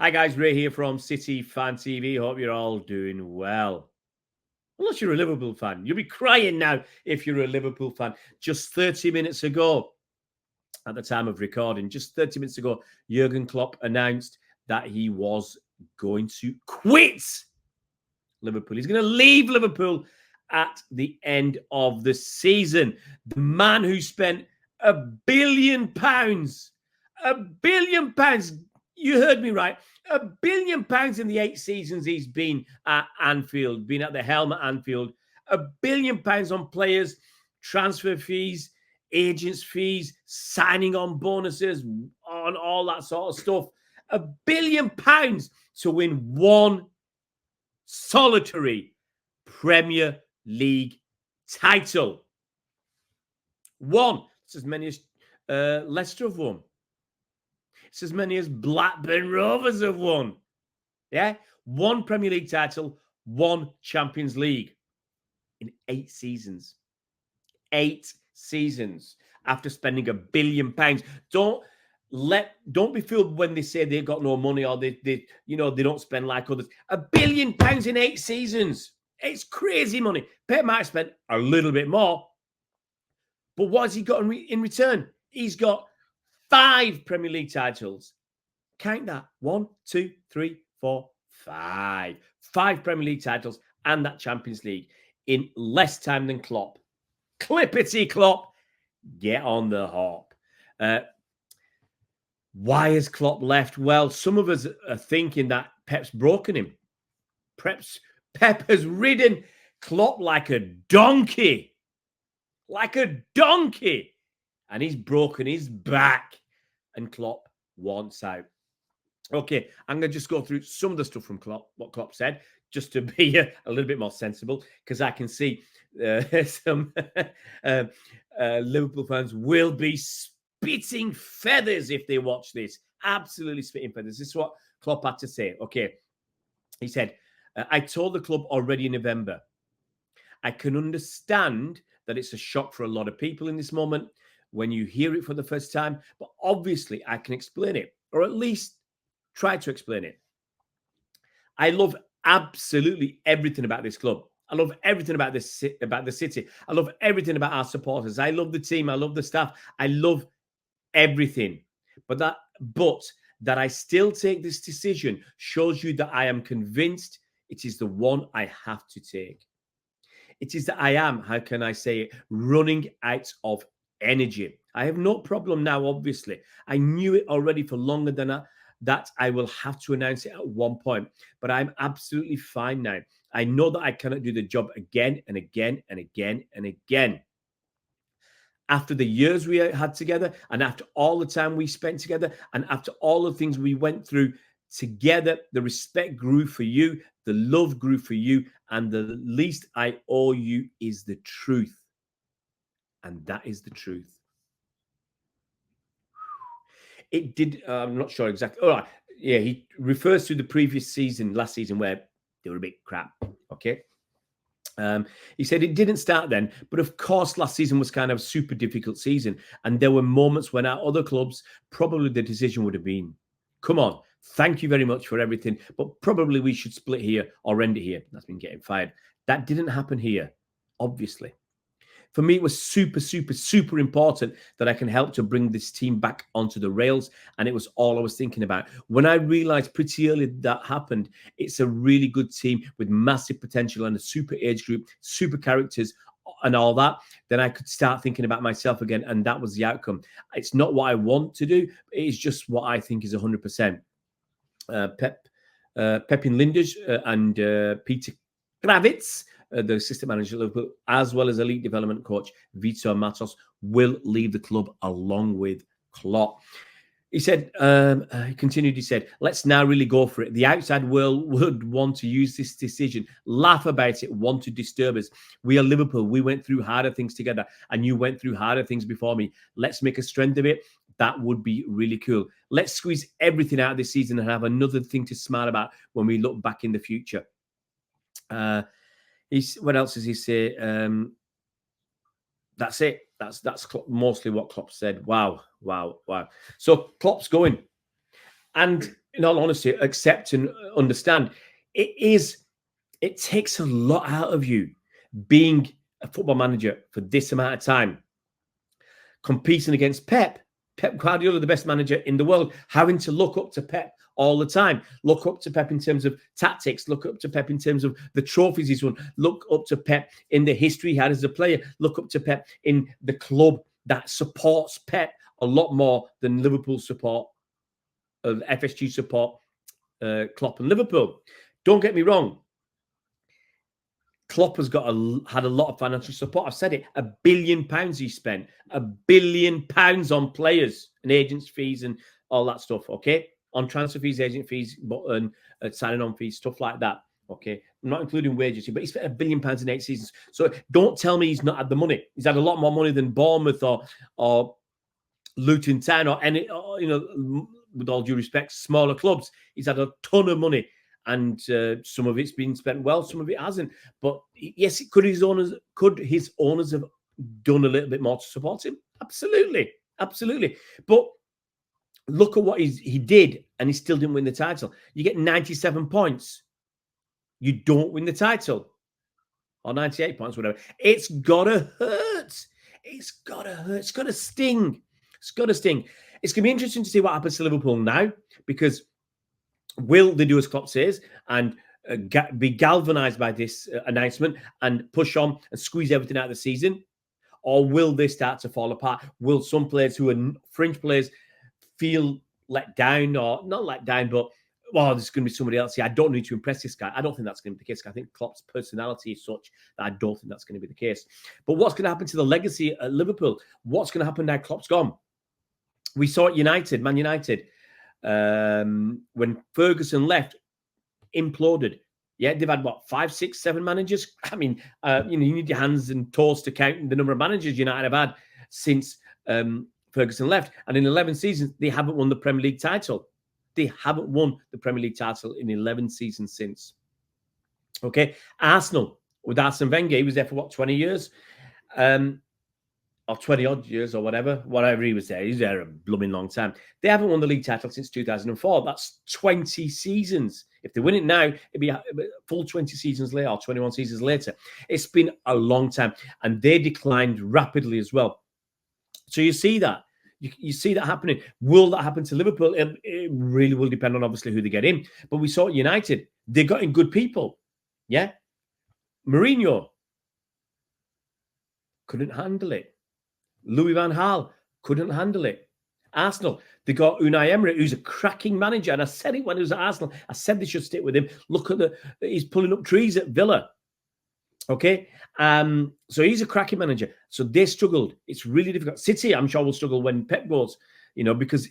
Hi guys, Ray here from City Fan TV. Hope you're all doing well. Unless you're a Liverpool fan. You'll be crying now if you're a Liverpool fan. Just 30 minutes ago, at the time of recording, just 30 minutes ago, Jurgen Klopp announced that he was going to quit Liverpool. He's going to leave Liverpool at the end of the season. The man who spent £1 billion, £1 billion, you heard me right, £1 billion in the 8 seasons he's been at Anfield, been at the helm at Anfield, £1 billion on players, transfer fees, agents' fees, signing on bonuses, on all that sort of stuff. £1 billion to win one solitary Premier League title. One. It's as many as Leicester have won. It's as many as Blackburn Rovers have won. Yeah? One Premier League title, one Champions League in 8 seasons. 8 seasons after spending £1 billion. Don't be fooled when they say they've got no money or they don't spend like others. £1 billion in 8 seasons. It's crazy money. Pep might have spent a little bit more, but what has he got in return? He's got 5 Premier League titles. Count that. 1, 2, 3, 4, 5. 5 Premier League titles and that Champions League in less time than Klopp. Clippity Klopp, get on the hop. Why has Klopp left? Well, some of us are thinking that Pep's broken him. Pep has ridden Klopp like a donkey. Like a donkey. And he's broken his back. And Klopp wants out. Okay, I'm going to just go through some of the stuff from Klopp, what Klopp said, just to be a little bit more sensible, because I can see some Liverpool fans will be spitting feathers if they watch this. Absolutely spitting feathers. This is what Klopp had to say. Okay, he said, I told the club already in November. I can understand that it's a shock for a lot of people in this moment when you hear it for the first time, but obviously I can explain it, or at least try to explain it. I love absolutely everything about this club. I love everything about the city. I love everything about our supporters. I love the team. I love the staff. I love everything. But that I still take this decision shows you that I am convinced it is the one I have to take. It is that I am, how can I say it, running out of energy. I have no problem now, obviously. I knew it already for longer than that I will have to announce it at one point. But I'm absolutely fine now. I know that I cannot do the job again and again and again and again. After the years we had together, and after all the time we spent together, and after all the things we went through together, the respect grew for you, the love grew for you, and the least I owe you is the truth. And that is the truth. It did, I'm not sure exactly. All right. Yeah, he refers to the previous season, last season, where they were a bit crap. Okay. He said it didn't start then, but of course, last season was kind of a super difficult season. And there were moments when our other clubs, probably the decision would have been, come on, thank you very much for everything, but probably we should split here or end it here. That's been getting fired. That didn't happen here, obviously. For me, it was super, super, super important that I can help to bring this team back onto the rails. And it was all I was thinking about. When I realized pretty early that happened, it's a really good team with massive potential and a super age group, super characters and all that, then I could start thinking about myself again. And that was the outcome. It's not what I want to do. It's just what I think is 100%. Pepin Linders and Peter Kravitz, the assistant manager of Liverpool, as well as elite development coach Vitor Matos, will leave the club along with Klopp. He said, he continued, he said, let's now really go for it. The outside world would want to use this decision, laugh about it, want to disturb us. We are Liverpool. We went through harder things together, and you went through harder things before me. Let's make a strength of it. That would be really cool. Let's squeeze everything out of this season and have another thing to smile about when we look back in the future. What else does he say? That's it. That's mostly what Klopp said. Wow. So Klopp's going. And in all honesty, accept and understand it takes a lot out of you being a football manager for this amount of time, competing against Pep Guardiola, the best manager in the world, having to look up to Pep all the time, look up to Pep in terms of tactics, look up to Pep in terms of the trophies he's won, look up to Pep in the history he had as a player, look up to Pep in the club that supports Pep a lot more than Liverpool support, FSG support Klopp and Liverpool. Don't get me wrong. Klopp has had a lot of financial support. I've said it. £1 billion he spent. £1 billion on players and agents' fees and all that stuff. Okay, on transfer fees, agent fees, and signing on fees, stuff like that. Okay, I'm not including wages, but he spent £1 billion in 8 seasons. So don't tell me he's not had the money. He's had a lot more money than Bournemouth or Luton Town or any, with all due respect, smaller clubs. He's had a ton of money. And some of it's been spent well, some of it hasn't. But yes, could his owners have done a little bit more to support him? Absolutely, absolutely. But look at what he did, and he still didn't win the title. You get 97 points, you don't win the title, or 98 points, whatever. It's gotta hurt. It's gotta hurt. It's gotta sting. It's gotta sting. It's gonna be interesting to see what happens to Liverpool now, because will they do as Klopp says and be galvanised by this announcement and push on and squeeze everything out of the season? Or will they start to fall apart? Will some players who are fringe players feel let down, or not let down, but, well, there's going to be somebody else here. I don't need to impress this guy. I don't think that's going to be the case. I think Klopp's personality is such that I don't think that's going to be the case. But what's going to happen to the legacy at Liverpool? What's going to happen now Klopp's gone? We saw it Man United. When Ferguson left, imploded. Yeah, they've had what, 5, 6, 7 managers. I mean, you need your hands and toes to count the number of managers United have had since Ferguson left. And in 11 seasons, they haven't won the Premier League title. They haven't won the Premier League title in 11 seasons since. Okay, Arsenal with Arsene Wenger, he was there for what, 20 years. Or 20 odd years, or whatever he was there. He's there a blooming long time. They haven't won the league title since 2004. That's 20 seasons. If they win it now, it'd be a full 20 seasons later, or 21 seasons later. It's been a long time, and they declined rapidly as well. So you see that. You see that happening. Will that happen to Liverpool? It really will depend on, obviously, who they get in. But we saw at United, they got in good people. Yeah? Mourinho couldn't handle it. Louis van Gaal couldn't handle it. Arsenal, they got Unai Emery, who's a cracking manager. And I said it when he was at Arsenal. I said they should stick with him. Look at he's pulling up trees at Villa. Okay. So he's a cracking manager. So they struggled. It's really difficult. City, I'm sure, will struggle when Pep goes, because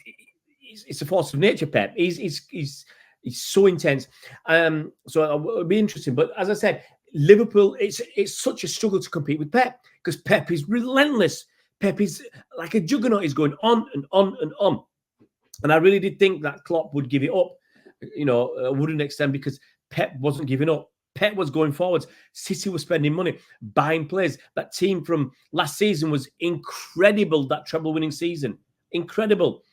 it's a force of nature, Pep. He's so intense. So it'll be interesting. But as I said, Liverpool, it's such a struggle to compete with Pep, because Pep is relentless. Pep is like a juggernaut. He's going on and on and on. And I really did think that Klopp would give it up, wouldn't extend, because Pep wasn't giving up. Pep was going forwards. City was spending money, buying players. That team from last season was incredible, that treble-winning season. Incredible.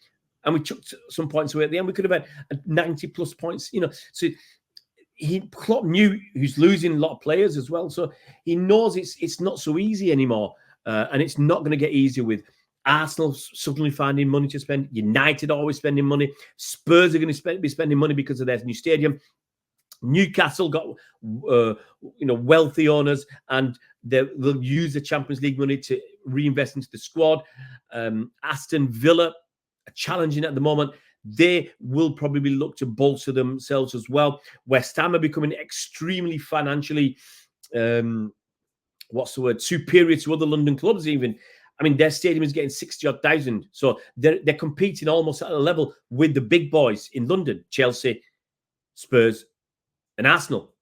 And we took some points away at the end. We could have had 90-plus points, So Klopp knew he's losing a lot of players as well. So he knows it's not so easy anymore. And it's not going to get easier with Arsenal suddenly finding money to spend. United always spending money. Spurs are going to be spending money because of their new stadium. Newcastle got, wealthy owners, and they'll use the Champions League money to reinvest into the squad. Aston Villa are challenging at the moment. They will probably look to bolster themselves as well. West Ham are becoming extremely financially superior to other London clubs even. I mean, their stadium is getting 60,000. So they're competing almost at a level with the big boys in London, Chelsea, Spurs, and Arsenal.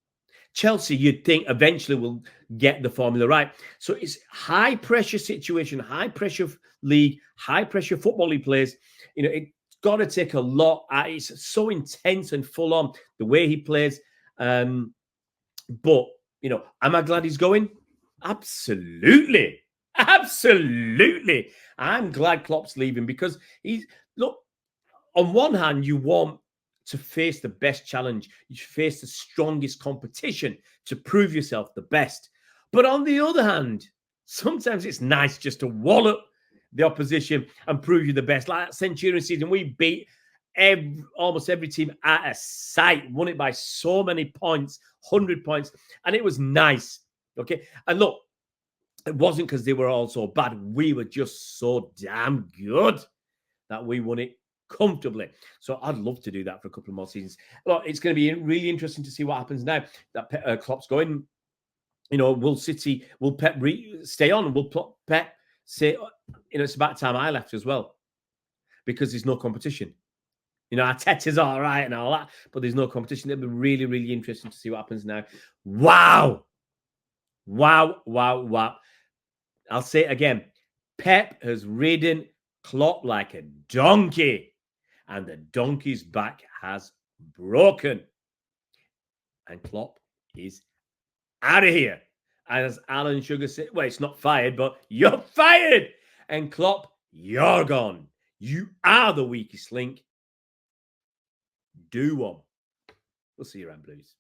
Chelsea, you'd think, eventually will get the formula right. So it's high-pressure situation, high-pressure league, high-pressure football league players. It's got to take a lot. It's so intense and full-on, the way he plays. But, am I glad he's going? Absolutely. Absolutely. I'm glad Klopp's leaving, because on one hand, you want to face the best challenge, you face the strongest competition to prove yourself the best. But on the other hand, sometimes it's nice just to wallop the opposition and prove you the best. Like that Centurion season, we beat almost every team at a sight, won it by so many points, 100 points, and it was nice. Okay. And look, it wasn't because they were all so bad. We were just so damn good that we won it comfortably. So I'd love to do that for a couple of more seasons. Look, it's going to be really interesting to see what happens now that Klopp's going. You know, will Pep stay on? Will Pep say, you know, it's about time I left as well because there's no competition. You know, Arteta's all right and all that, but there's no competition. It'll be really, really interesting to see what happens now. Wow. Wow, wow, wow. I'll say it again. Pep has ridden Klopp like a donkey, and the donkey's back has broken. And Klopp is out of here. And as Alan Sugar said, well, it's not fired, but you're fired. And Klopp, you're gone. You are the weakest link. Do one. We'll see you around, Blues.